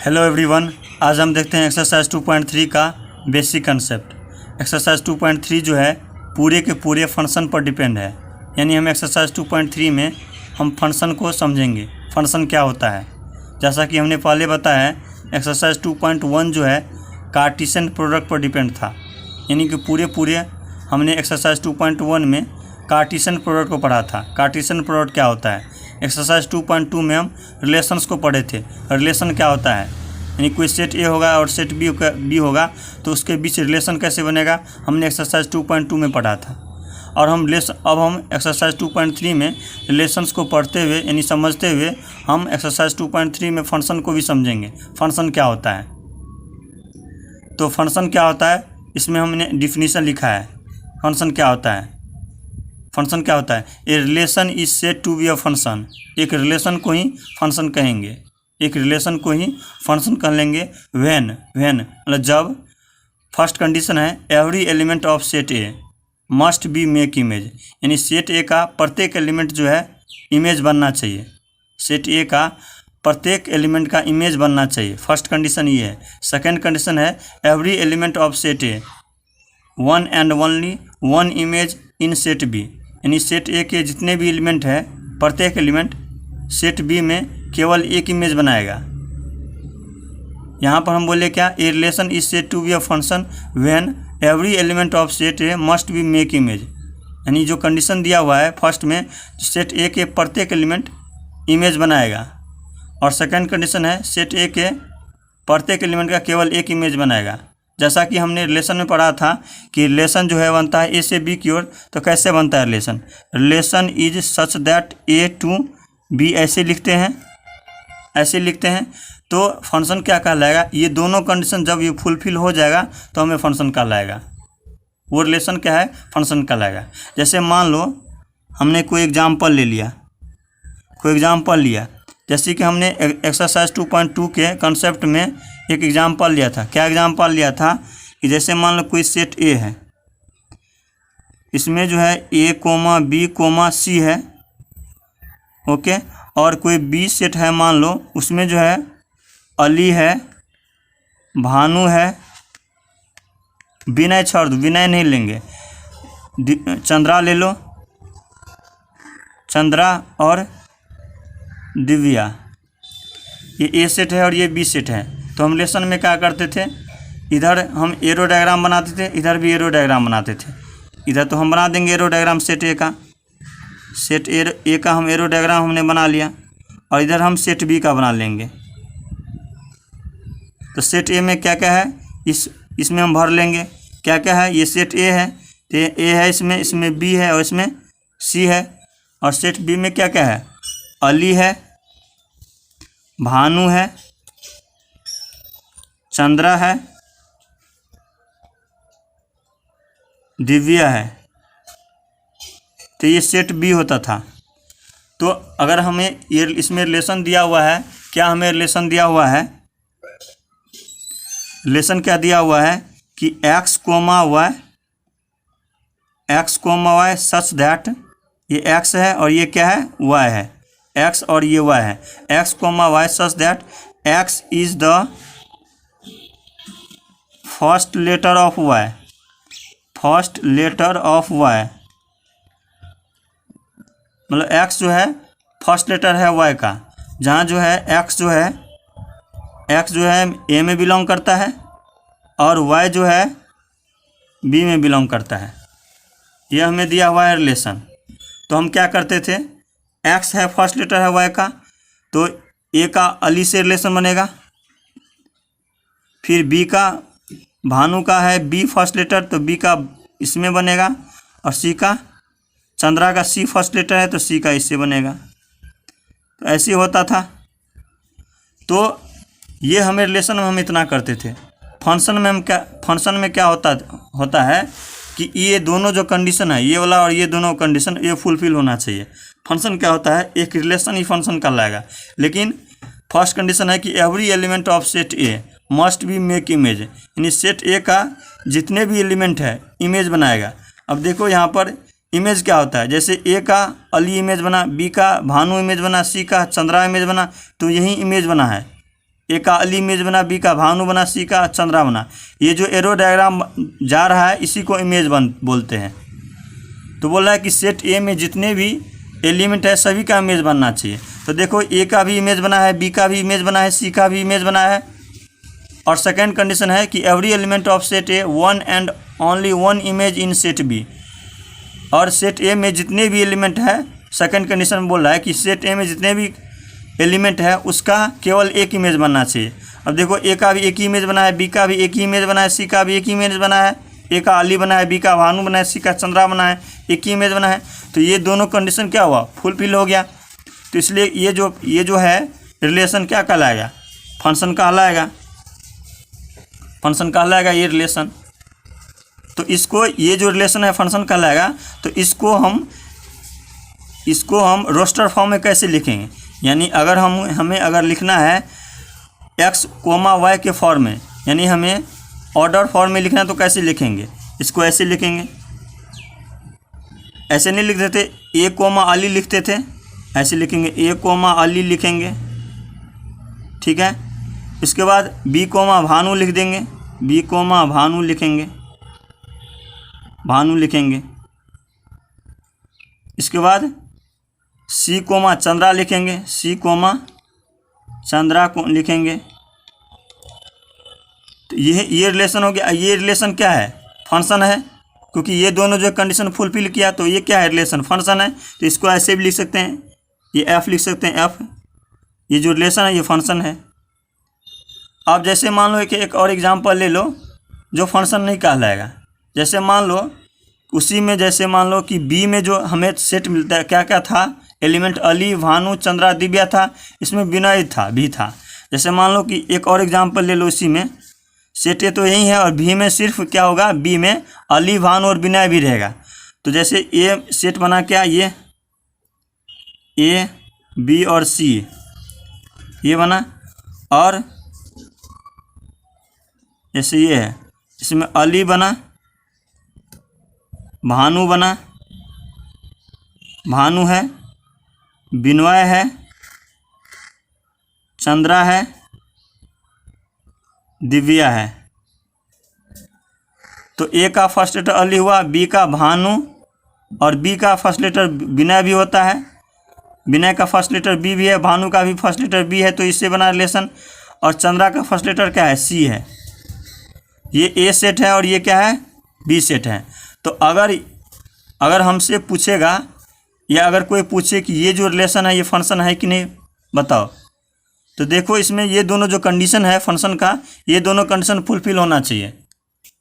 Hello everyone, आज हम देखते हैं एक्सरसाइज 2.3 का बेसिक कंसेप्ट। एक्सरसाइज 2.3 जो है पूरे के पूरे फंक्शन पर डिपेंड है। यानी हम एक्सरसाइज 2.3 में हम फंक्शन को समझेंगे, फंक्शन क्या होता है। जैसा कि हमने पहले बताया है, एक्सरसाइज 2.1 जो है कार्टेशियन प्रोडक्ट पर डिपेंड था। यानी कि पूरे हमने एक्सरसाइज 2.1 में कार्टेशियन प्रोडक्ट को पढ़ा था। कार्टेशियन प्रोडक्ट क्या होता है। एक्सरसाइज 2.2 में हम रिलेशंस को पढ़े थे। रिलेशन क्या होता है, यानी कोई सेट ए होगा और सेट बी होगा तो उसके बीच रिलेशन कैसे बनेगा, हमने एक्सरसाइज 2.2 में पढ़ा था। और अब हम एक्सरसाइज 2.3 में रिलेशंस को पढ़ते हुए यानी समझते हुए हम एक्सरसाइज 2.3 में फंक्शन को भी समझेंगे। फंक्शन क्या होता है, तो फंक्शन क्या होता है इसमें हमने डिफिनीशन लिखा है। फंक्शन क्या होता है, फंक्शन क्या होता है, a relation is said to be a function. एक रिलेशन को ही फंक्शन कहेंगे, एक रिलेशन को ही फंक्शन कह लेंगे व्हेन मतलब जब फर्स्ट कंडीशन है every element of set A must be make image. यानी सेट ए का प्रत्येक एलिमेंट जो है इमेज बनना चाहिए। सेट ए का प्रत्येक एलिमेंट का इमेज बनना चाहिए, फर्स्ट कंडीशन ये है। सेकेंड कंडीशन है every element of set A one and only one image in set B. यानी सेट ए के जितने भी एलिमेंट है प्रत्येक एलिमेंट सेट बी में केवल एक इमेज बनाएगा। यहाँ पर हम बोले क्या, a relation is said to be a function when every element of set A must be make image. यानी जो कंडीशन दिया हुआ है फर्स्ट में, सेट ए के प्रत्येक एलिमेंट इमेज बनाएगा। और सेकंड कंडीशन है सेट ए के प्रत्येक एलिमेंट का केवल एक इमेज बनाएगा। जैसा कि हमने रिलेशन में पढ़ा था कि रिलेशन जो है बनता है ए से बी की ओर। तो कैसे बनता है relation, relation is such that A to B, ऐसे लिखते हैं। तो फंक्शन क्या कहलाएगा, ये दोनों कंडीशन जब ये फुलफिल हो जाएगा तो हमें फंक्शन कहलाएगा। वो रिलेशन क्या है, फंक्शन कहलाएगा। जैसे मान लो हमने कोई एग्जाम्पल लिया, जैसे कि हमने एक्सरसाइज 2.2 के कंसेप्ट में एक एग्जाम्पल लिया था। क्या एग्जाम्पल लिया था कि जैसे मान लो कोई सेट ए है, इसमें जो है ए कोमा बी कोमा सी है, ओके। और कोई बी सेट है मान लो, उसमें जो है अली है, भानु है, विनय छोड़ दो, विनय नहीं लेंगे, चंद्रा ले लो, चंद्रा और दिव्या। ये ए सेट है और ये बी सेट है। तो हम रिलेशन में क्या करते थे, इधर हम एरो डायग्राम बनाते थे, इधर भी एरो डायग्राम बनाते थे। इधर तो हम बना देंगे एरो डायग्राम सेट ए का, सेट ए का हम एरो डायग्राम हमने बना लिया। और इधर हम सेट बी का बना लेंगे। तो सेट ए में क्या क्या है, इसमें हम भर लेंगे क्या क्या है। ये सेट ए है तो ए है, इसमें बी है और इसमें सी है। और सेट बी में क्या क्या है, अली है, भानु है, चंद्रा है, दिव्या है। तो ये सेट बी होता था। तो अगर हमें ये इसमें रिलेशन दिया हुआ है, क्या हमें रिलेशन दिया हुआ है, रिलेशन क्या दिया हुआ है कि x comma Y such that, ये x है और ये क्या है, y है, x और ये y है। x comma Y such that x is the first letter of y, मतलब x जो है फर्स्ट लेटर है y का। जहाँ जो है x जो है a में बिलोंग करता है और y जो है b में बिलोंग करता है। यह हमें दिया हुआ है रिलेशन। तो हम क्या करते थे, x है फर्स्ट लेटर है y का, तो a का अली से रिलेशन बनेगा। फिर b का भानु का है b फर्स्ट लेटर, तो b का इसमें बनेगा। और c का चंद्रा का c फर्स्ट लेटर है तो c का इससे बनेगा। तो ऐसे होता था। तो ये हमें रिलेशन में हम इतना करते थे। फंक्शन में क्या होता है कि ये दोनों जो कंडीशन है, ये वाला और ये दोनों कंडीशन ये फुलफिल होना चाहिए। फंक्शन क्या होता है, एक रिलेशन ही फंक्शन कहलाएगा। लेकिन फर्स्ट कंडीशन है कि every element of set A must be make image. यानी सेट ए का जितने भी एलिमेंट है इमेज बनाएगा। अब देखो यहाँ पर इमेज क्या होता है, जैसे ए का अली इमेज बना, बी का भानु इमेज बना, सी का चंद्रा इमेज बना, तो यही इमेज बना है। ए का अली इमेज बना, बी का भानु बना, सी का चंद्रा बना। ये जो एरो डायग्राम जा रहा है इसी को इमेज बोलते हैं। तो बोल रहा है कि सेट ए में जितने भी एलिमेंट है सभी का इमेज बनना चाहिए। तो देखो ए का भी इमेज बना है, बी का भी इमेज बना है, सी का भी इमेज बना है। और सेकेंड कंडीशन है कि every element of set A one and only one image in set B. और सेट ए में जितने भी एलिमेंट है, सेकेंड कंडीशन बोल रहा है कि सेट ए में जितने भी एलिमेंट है उसका केवल एक इमेज बनना चाहिए। अब देखो ए का भी एक ही इमेज बना है, बी का भी एक ही इमेज बना है, सी का भी एक ही इमेज बना है, ए का अली बना है, बी का भानु बना है, सी का चंद्रा बना है, एक ही इमेज बना है। तो ये दोनों कंडीशन क्या हुआ, फुलफिल हो गया। तो इसलिए ये जो है रिलेशन क्या कहलाएगा, फंक्शन कहलाएगा, फंक्शन कहलाएगा ये रिलेशन। तो इसको, ये जो रिलेशन है फंक्शन कहलाएगा। तो इसको हम रोस्टर फॉर्म में कैसे लिखेंगे, यानी अगर हमें अगर लिखना है x, y के फॉर्म में, यानी हमें ऑर्डर फॉर्म में लिखना है तो कैसे लिखेंगे, इसको ऐसे लिखेंगे। ऐसे नहीं लिखते थे, ए कोमा अली लिखते थे, ऐसे लिखेंगे, ए कोमा अली लिखेंगे, ठीक है। इसके बाद बी कोमा भानु लिख देंगे, बी कोमा भानु लिखेंगे, भानु लिखेंगे। इसके बाद सी कोमा चंद्रा लिखेंगे, सी कोमा चंद्रा को लिखेंगे। तो ये रिलेशन हो गया। ये रिलेशन क्या है, फंक्शन है, क्योंकि ये दोनों जो कंडीशन फुलफिल किया तो ये क्या है, रिलेशन, फंक्शन है। तो इसको ऐसे भी लिख सकते हैं, ये एफ लिख सकते हैं, एफ, ये जो रिलेशन है ये फंक्शन है। अब जैसे मान लो कि एक और एग्जांपल ले लो जो फंक्शन नहीं कहलाएगा। जैसे मान लो उसी में, जैसे मान लो कि बी में जो हमें सेट मिलता है, क्या क्या था, एलिमेंट अली, भानु, चंद्रा, दिव्या था, इसमें विनय था, भी था। जैसे मान लो कि एक और एग्जांपल ले लो, इसी में सेट ए तो यही है और बी में सिर्फ क्या होगा, बी में अली, भानु और विनय भी रहेगा। तो जैसे ए सेट बना क्या, ये ए, बी और सी ये बना, और जैसे ये है इसमें अली बना, भानु बना, भानु है, विनय है, चंद्रा है, दिव्या है। तो ए का फर्स्ट लेटर अली हुआ, बी का भानु और बी का फर्स्ट लेटर विनय भी होता है, विनय का फर्स्ट लेटर बी भी है, भानु का भी फर्स्ट लेटर बी है, तो इससे बना रिलेशन। और चंद्रा का फर्स्ट लेटर क्या है, सी है। ये ए सेट है और ये क्या है, बी सेट है। तो अगर हमसे पूछेगा या अगर कोई पूछे कि ये जो रिलेशन है ये फंक्शन है कि नहीं, बताओ, तो देखो इसमें ये दोनों जो कंडीशन है फंक्शन का, ये दोनों कंडीशन फुलफिल होना चाहिए।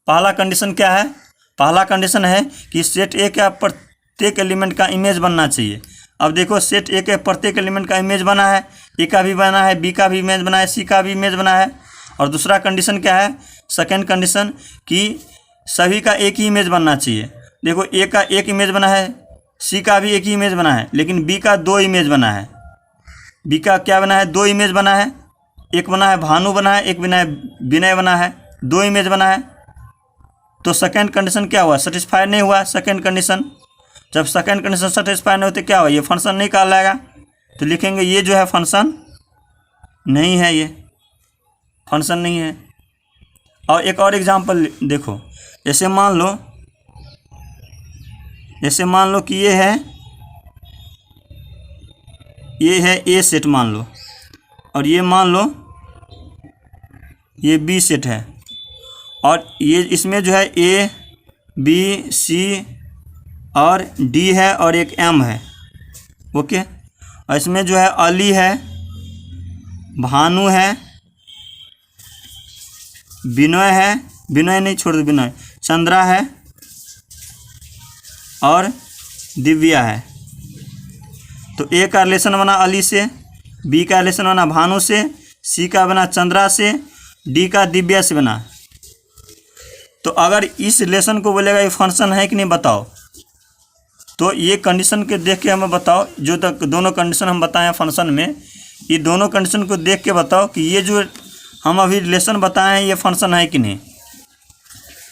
पहला कंडीशन क्या है, पहला कंडीशन है कि सेट ए का प्रत्येक एलिमेंट का इमेज बनना चाहिए। अब देखो सेट ए के प्रत्येक एलिमेंट का इमेज बना है, ए का भी बना है, बी का भी इमेज बना है, सी का भी इमेज बना है। और दूसरा कंडीशन क्या है, सेकेंड कंडीशन, कि सभी का एक ही इमेज बनना चाहिए। देखो ए का एक इमेज बना है, सी का भी एक ही इमेज बना है, लेकिन बी का दो इमेज बना है। बी का क्या बना है, दो इमेज बना है, एक बना है भानु बना है, एक बना है विनय बना है, दो इमेज बना है। तो सेकेंड कंडीशन क्या हुआ, सेटिस्फाई नहीं हुआ सेकेंड कंडीशन। जब सेकेंड कंडीशन सेटिस्फाई नहीं होते क्या हुआ, ये फंक्शन नहीं कहलाएगा। तो लिखेंगे ये जो है फंक्शन नहीं है, ये फंक्शन नहीं है। और एक और एग्जांपल देखो, जैसे मान लो कि ये है ए सेट मान लो, और ये मान लो ये बी सेट है, और ये इसमें जो है ए, बी, सी और डी है और एक एम है, ओके। और इसमें जो है अली है, भानु है, विनय है, विनय नहीं छोड़ दो, विनय, चंद्रा है और दिव्या है। तो ए का रिलेशन बना अली से, बी का रिलेशन बना भानु से, सी का बना चंद्रा से, डी का दिव्या से बना। तो अगर इस रिलेशन को बोलेगा ये फंक्शन है कि नहीं, बताओ। तो ये कंडीशन के देख के हमें बताओ, जो तक दोनों कंडीशन हम बताए हैं फंक्शन में, ये दोनों कंडीशन को देख के बताओ कि ये जो हम अभी रिलेशन बताए हैं ये फंक्शन है कि नहीं।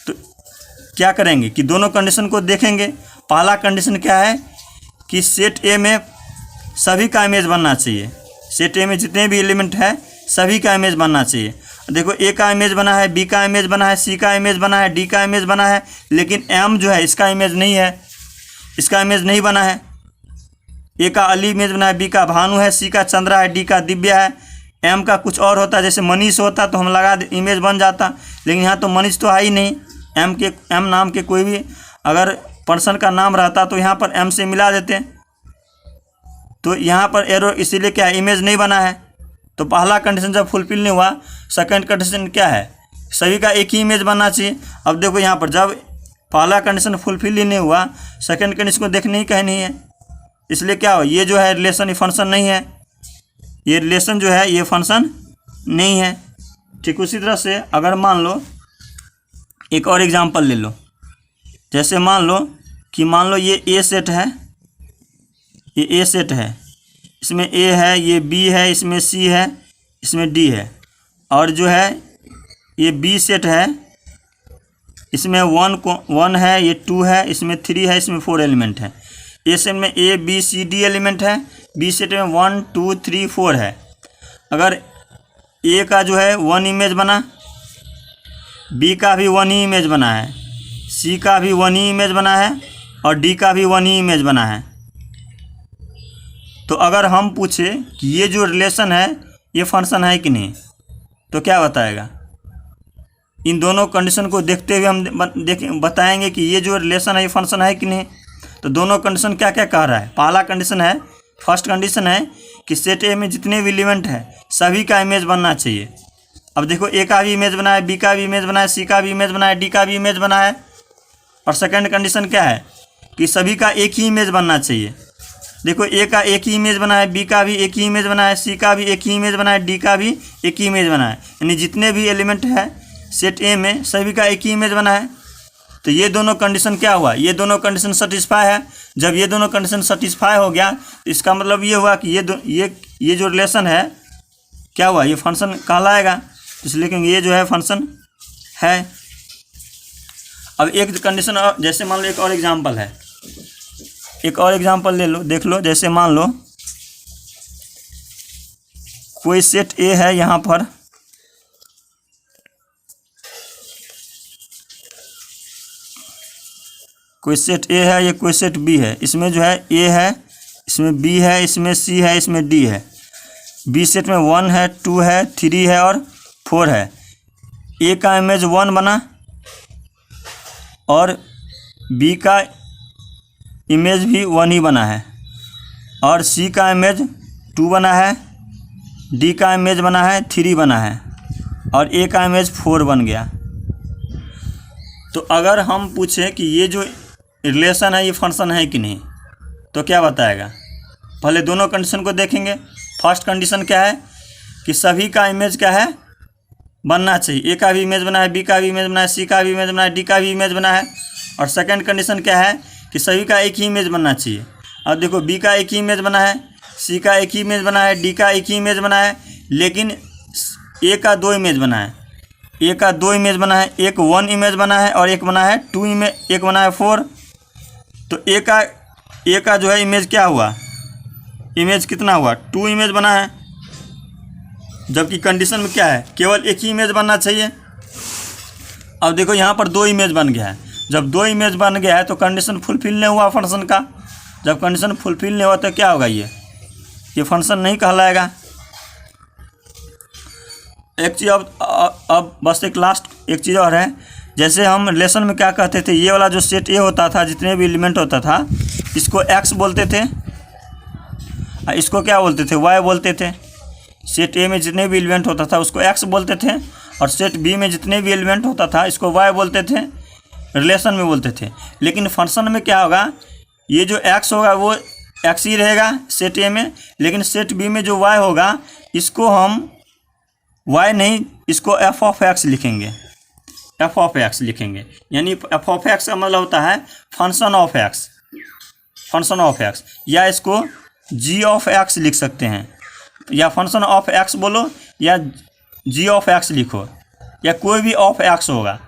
तो क्या करेंगे कि दोनों कंडीशन को देखेंगे। पहला कंडीशन क्या है कि सेट ए में सभी का इमेज बनना चाहिए, सेट ए में जितने भी एलिमेंट है सभी का इमेज बनना चाहिए। देखो ए का इमेज बना है, बी का इमेज बना है, सी का इमेज बना है, डी का इमेज बना है, लेकिन एम जो है इसका इमेज नहीं है, इसका इमेज नहीं बना है। ए का अली इमेज बना है, बी का भानु है, सी का चंद्रा है, डी का दिव्या है, एम का कुछ और होता, जैसे मनीष होता तो हम लगा इमेज बन जाता, लेकिन यहाँ तो मनीष तो है ही नहीं। एम नाम के कोई भी अगर पर्सन का नाम रहता तो यहाँ पर एम से मिला देते, तो यहाँ पर एरो इसीलिए क्या है, इमेज नहीं बना है। तो पहला कंडीशन जब फुलफिल नहीं हुआ, सेकंड कंडीशन क्या है, सभी का एक ही इमेज बनना चाहिए। अब देखो यहाँ पर जब पहला कंडीशन फुलफिल ही नहीं हुआ, सेकंड कंडीशन को देखने ही कहनी है, इसलिए क्या हो, ये जो है रिलेशन ये फंक्शन नहीं है, ये रिलेशन जो है ये फंक्शन नहीं है। ठीक उसी तरह से अगर मान लो एक और एग्जांपल ले लो, जैसे मान लो ये ए सेट है, ये ए सेट है, इसमें ए है, ये बी है, इसमें सी है, इसमें डी है, और जो है ये बी सेट है, इसमें 1 है, ये 2 है, इसमें 3 है, इसमें 4 एलिमेंट है। ए सेट में A B C D element है, बी सेट में 1 2 3 4 है। अगर ए का जो है 1 इमेज बना, बी का भी 1 ही इमेज बना है, सी का भी 1 ही इमेज बना है, और डी का भी 1 ही इमेज बना है, तो अगर हम पूछे कि ये जो रिलेशन है ये फंक्शन है कि नहीं, तो क्या बताएगा। इन दोनों कंडीशन को देखते हुए हम बताएंगे कि ये जो रिलेशन है ये फंक्शन है कि नहीं। तो दोनों कंडीशन क्या क्या कह रहा है। पहला कंडीशन है, फर्स्ट कंडीशन है कि सेट ए में जितने भी एलिमेंट हैं सभी का इमेज बनना चाहिए। अब देखो ए का भी इमेज बना है, बी का भी इमेज बना है, सी का भी इमेज बना है, डी का भी इमेज बना है। और सेकंड कंडीशन क्या है कि सभी का एक ही इमेज बनना चाहिए। देखो ए का एक ही इमेज बना है, बी का भी एक ही इमेज बना है, सी का भी एक ही इमेज बना है, डी का भी एक ही इमेज बना है, यानी जितने भी एलिमेंट है सेट ए में सभी का एक ही इमेज बना है। तो ये दोनों कंडीशन क्या हुआ, ये दोनों कंडीशन सेटिस्फाई है। जब ये दोनों कंडीशन सेटिस्फाई हो गया तो इसका मतलब ये हुआ कि ये जो रिलेशन है क्या हुआ, ये फंक्शन कहलाएगा, इसलिए क्योंकि ये जो है फंक्शन है। अब एक कंडीशन और, जैसे मान लो एक और एग्जांपल है, एक और एग्जांपल ले लो, देख लो। जैसे मान लो कोई सेट ए है, यहाँ पर कोई सेट ए है, ये कोई सेट बी है, इसमें जो है ए है, इसमें बी है, इसमें सी है, इसमें डी है। बी सेट में 1 है, 2 है, 3 है और 4 है। ए का इमेज 1 बना और बी का इमेज भी 1 ही बना है, और सी का इमेज 2 बना है, डी का इमेज बना है 3 बना है, और ए का इमेज 4 बन गया। तो अगर हम पूछें कि ये जो रिलेशन है ये फंक्शन है कि नहीं, तो क्या बताएगा। पहले दोनों कंडीशन को देखेंगे। फर्स्ट कंडीशन क्या है कि सभी का इमेज क्या है, बनना चाहिए। ए का भी इमेज बना है, बी का भी इमेज बना है, सी का भी इमेज बना है, डी का भी इमेज बना है। और सेकंड कंडीशन क्या है कि सभी का एक ही इमेज बनना चाहिए। अब देखो बी का एक ही इमेज बना है, सी का एक ही इमेज बना है, डी का एक ही इमेज बना है, लेकिन ए का 2 इमेज बना है। ए का 2 इमेज बना है, एक 1 इमेज बना है और एक बना है 2 इमेज, एक बना है 4। तो ए का जो है इमेज क्या हुआ, इमेज कितना हुआ, 2 इमेज बना है, जबकि कंडीशन में क्या है केवल एक ही इमेज बनना चाहिए। अब देखो यहाँ पर 2 इमेज बन गया है। जब 2 इमेज बन गया है तो कंडीशन फुलफिल नहीं हुआ फंक्शन का। जब कंडीशन फुलफिल नहीं हुआ तो क्या होगा, ये फंक्शन नहीं कहलाएगा। एक चीज़ अब बस एक लास्ट एक चीज़ और है। जैसे हम रिलेशन में क्या कहते थे, ये वाला जो सेट ए होता था, जितने भी एलिमेंट होता था, इसको एक्स बोलते थे, इसको क्या बोलते थे, वाई बोलते थे। सेट ए में जितने भी एलिमेंट होता था उसको एक्स बोलते थे, और सेट बी में जितने भी एलिमेंट होता था इसको वाई बोलते थे, रिलेशन में बोलते थे। लेकिन फंक्शन में क्या होगा, ये जो एक्स होगा वो एक्स ही रहेगा सेट ए में, लेकिन सेट बी में जो वाई होगा इसको हम वाई नहीं, इसको एफ ऑफ एक्स लिखेंगे, एफ ऑफ एक्स लिखेंगे। यानी एफ ऑफ एक्स का मतलब होता है function of x, function of x, या इसको जी ऑफ एक्स लिख सकते हैं, या फंक्शन ऑफ एक्स बोलो या जी ऑफ एक्स लिखो, या कोई भी ऑफ एक्स होगा,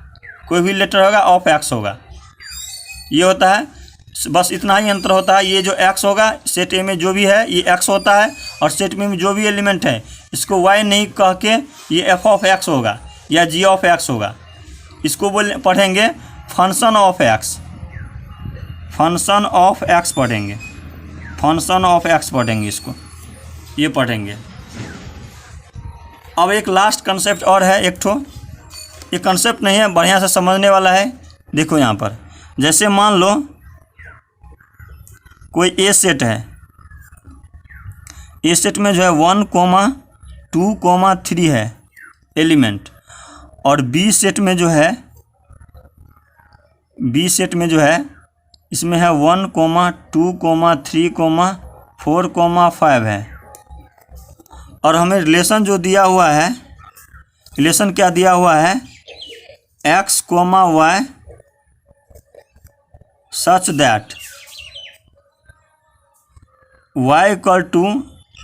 कोई भी लेटर होगा ऑफ एक्स होगा। ये होता है, बस इतना ही अंतर होता है। ये जो एक्स होगा सेट ए में जो भी है ये एक्स होता है, और सेट में जो भी एलिमेंट है इसको वाई नहीं कह के ये एफ ऑफ एक्स होगा या जी ऑफ एक्स होगा। इसको पढ़ेंगे function of x, function of x पढ़ेंगे, फंक्शन ऑफ एक्स पढ़ेंगे, इसको ये पढ़ेंगे। अब एक लास्ट कंसेप्ट और है एक ठो, ये कंसेप्ट नहीं है, बढ़िया से समझने वाला है। देखो यहाँ पर जैसे मान लो कोई ए सेट है, ए सेट में जो है 1, 2, 3 है एलिमेंट, और बी सेट में जो है, बी सेट में जो है इसमें है 1, 2, 3, 4, 5 है। और हमें रिलेशन जो दिया हुआ है, रिलेशन क्या दिया हुआ है, x, y such that y equal to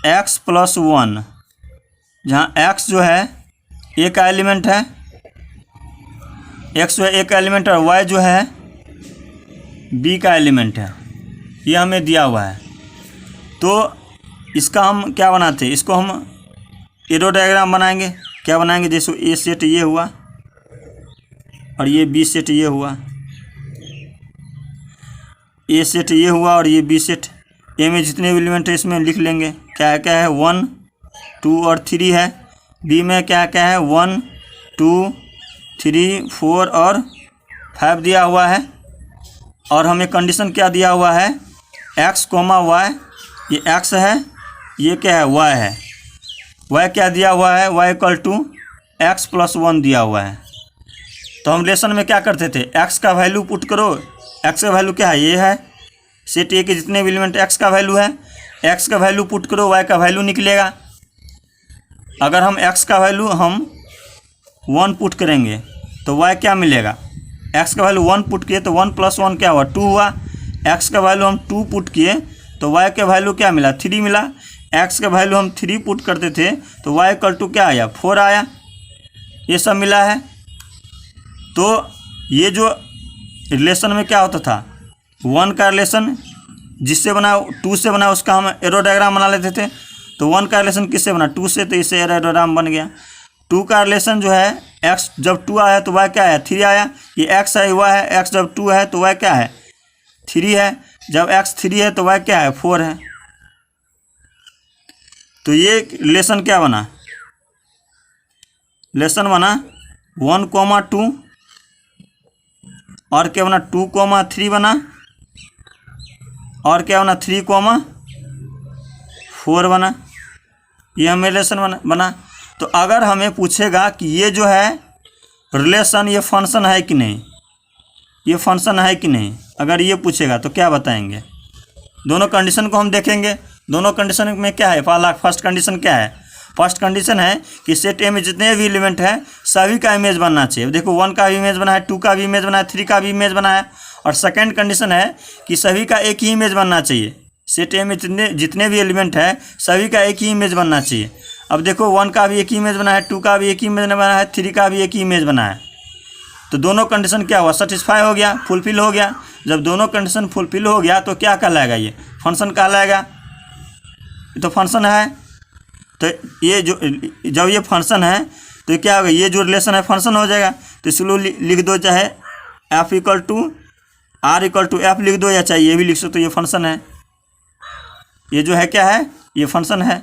x plus 1, जहाँ x जो है ए का एलिमेंट है, x जो है ए का एलिमेंट और y जो है b का एलिमेंट है, ये हमें दिया हुआ है। तो इसका हम क्या बनाते हैं, इसको हम एरो डायग्राम बनाएंगे। क्या बनाएंगे, जैसे ए सेट ये हुआ और ये बी सेट ये हुआ, ए सेट ये हुआ और ये बी सेट। ए में जितने भी एलिमेंट है इसमें लिख लेंगे, क्या क्या है 1, 2 और 3 है। बी में क्या क्या है 1, 2, 3, 4 और 5 दिया हुआ है। और हमें कंडीशन क्या दिया हुआ है, x, y, ये x है, ये क्या है y है। y क्या दिया हुआ है, y equal to x plus 1 दिया हुआ है। तो हम रिलेशन में क्या करते थे, x का वैल्यू पुट करो, x का वैल्यू क्या है, ये है सेट ए के जितने भी एलिमेंट x का वैल्यू है, x का वैल्यू पुट करो, y का वैल्यू निकलेगा। अगर हम x का वैल्यू हम 1 पुट करेंगे तो y क्या मिलेगा, x का वैल्यू 1 पुट किए तो 1 प्लस 1 क्या हुआ 2 हुआ। x का वैल्यू हम 2 पुट किए तो y का वैल्यू क्या मिला 3 मिला। x का वैल्यू हम 3 पुट करते थे तो y इक्वल टू क्या आया 4 आया। ये सब मिला है। तो ये जो रिलेशन में क्या होता था, 1 का रिलेशन जिससे बना 2 से बना उसका हम एरो डायग्राम बना लेते थे। तो 1 का रिलेशन किससे बना 2 से, तो इससे एरो डायग्राम बन गया। 2 का रिलेशन जो है x जब 2 आया तो y क्या आया 3 आया। ये x है y है, x जब 2 है तो y क्या है 3 है, जब x 3 है तो y क्या है 4 है। तो ये रिलेशन क्या बना, रिलेशन बना 1, 2 और क्या बना 2, 3 बना, और क्या बना 3, 4 बना। ये हमें रिलेशन बना। तो अगर हमें पूछेगा कि ये जो है रिलेशन ये फंक्शन है कि नहीं, ये फंक्शन है कि नहीं, अगर ये पूछेगा तो क्या बताएंगे। दोनों कंडीशन को हम देखेंगे। दोनों कंडीशन में क्या है, फर्स्ट कंडीशन क्या है, फर्स्ट कंडीशन है कि सेट ए में जितने भी एलिमेंट है सभी का इमेज बनना चाहिए। देखो 1 का भी इमेज बना है, 2 का भी इमेज बना है, 3 का भी इमेज बना है। और सेकंड कंडीशन है कि सभी का एक ही इमेज बनना चाहिए। सेट ए में जितने भी एलिमेंट है सभी का एक ही इमेज बनना चाहिए। अब देखो 1 का भी एक ही इमेज बना है, 2 का भी एक ही इमेज बना है, 3 का भी एक ही इमेज बना है। तो दोनों कंडीशन क्या हुआ, सेटिस्फाई हो गया, फुलफिल हो गया। जब दोनों कंडीशन फुलफिल हो गया तो क्या कहलाएगा, ये फंक्शन कहलाएगा। तो फंक्शन है। तो ये जो जब ये फंक्शन है तो क्या होगा, ये जो रिलेशन है फंक्शन हो जाएगा। तो इसलिए लिख दो, चाहे f equal to r equal to F लिख दो, या चाहे ये भी लिख सकते, तो ये फंक्शन है। ये जो है क्या है, ये फंक्शन है।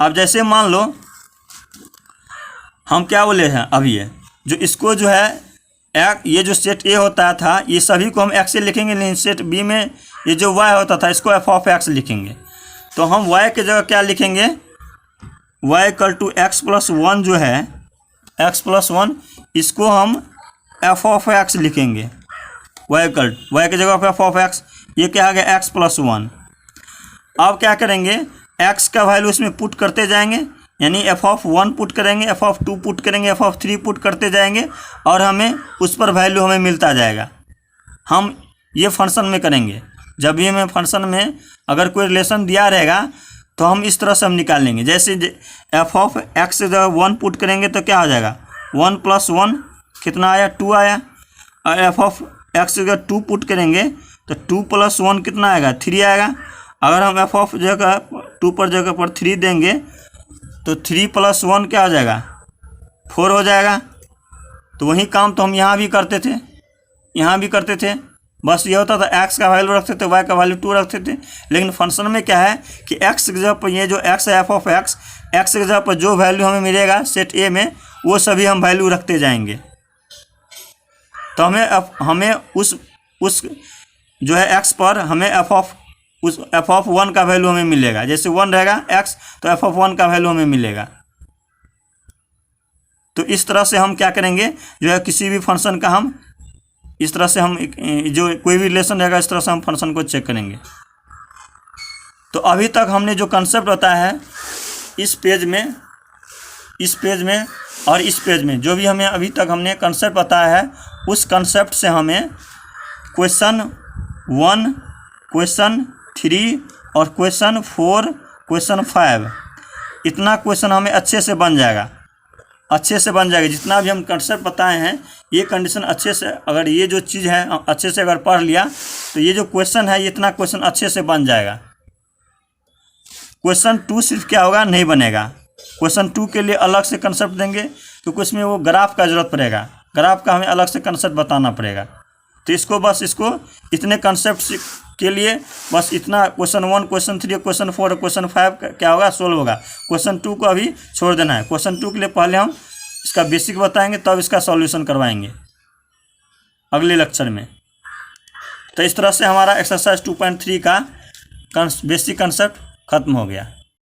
अब जैसे मान लो हम क्या बोले हैं अभी, ये जो इसको जो है ये जो सेट ए होता था ये सभी को हम x से लिखेंगे, लेकिन सेट बी में ये जो y होता था इसको f ऑफ x लिखेंगे। तो हम y के जगह क्या लिखेंगे, y equal to X plus 1 जो है x प्लस 1, इसको हम f ऑफ x लिखेंगे। y के जगह f ऑफ x, ये क्या आ गया x प्लस 1। अब क्या करेंगे, x का वैल्यू इसमें पुट करते जाएंगे, यानी f ऑफ 1 पुट करेंगे, f ऑफ 2 पुट करेंगे, f ऑफ 3 पुट करते जाएंगे और हमें उस पर वैल्यू हमें मिलता जाएगा। हम ये फंक्शन में करेंगे। जब भी हमें फंक्शन में अगर कोई रिलेशन दिया रहेगा तो हम इस तरह से हम निकाल लेंगे। जैसे f ऑफ x से जब 1 पुट करेंगे तो क्या हो जाएगा 1 प्लस 1 कितना आया 2 आया। और f ऑफ x से अगर 2 पुट करेंगे तो 2 प्लस 1 कितना आएगा 3 आएगा। अगर हम एफ ऑफ जगह 2 पर जगह पर 3 देंगे तो 3 + 1 क्या हो जाएगा, 4 हो जाएगा। तो वही काम तो हम यहाँ भी करते थे, यहाँ भी करते थे। बस ये होता था x का वैल्यू रखते थे, y का वैल्यू 2 रखते थे। लेकिन फंक्शन में क्या है कि x की जगह पर ये जो x है एफ ऑफ x की जगह पर जो वैल्यू हमें मिलेगा सेट ए में वो सभी हम वैल्यू रखते जाएंगे। तो हमें उस जो है x पर हमें एफ ऑफ 1 का वैल्यू हमें मिलेगा। जैसे 1 रहेगा x तो एफ ऑफ 1 का वैल्यू हमें मिलेगा। तो इस तरह से हम क्या करेंगे, जो है किसी भी फंक्शन का हम इस तरह से हम जो कोई भी रिलेशन रहेगा इस तरह से हम फंक्शन को चेक करेंगे। तो अभी तक हमने जो कंसेप्ट बताया है इस पेज में और इस पेज में, जो भी हमें अभी तक हमने कंसेप्ट बताया है उस कंसेप्ट से हमें क्वेश्चन 1, क्वेश्चन 3 और क्वेश्चन 4, क्वेश्चन 5 इतना क्वेश्चन हमें अच्छे से बन जाएगा। जितना भी हम कंसेप्ट बताए हैं ये कंडीशन अच्छे से, अगर ये जो चीज़ है अच्छे से अगर पढ़ लिया तो ये जो क्वेश्चन है इतना क्वेश्चन अच्छे से बन जाएगा। क्वेश्चन 2 सिर्फ क्या होगा, नहीं बनेगा। क्वेश्चन 2 के लिए अलग से कंसेप्ट देंगे क्योंकि उसमें वो ग्राफ का ज़रूरत पड़ेगा, ग्राफ का हमें अलग से कंसेप्ट बताना पड़ेगा। तो इसको इतने कंसेप्ट के लिए बस इतना क्वेश्चन 1, क्वेश्चन 3, क्वेश्चन 4 और क्वेश्चन 5 क्या होगा, सोल्व होगा। क्वेश्चन 2 को अभी छोड़ देना है। क्वेश्चन 2 के लिए पहले हम इसका बेसिक बताएंगे तब इसका सॉल्यूशन करवाएंगे अगले लेक्चर में। तो इस तरह से हमारा एक्सरसाइज 2.3 का बेसिक कंसेप्ट खत्म हो गया।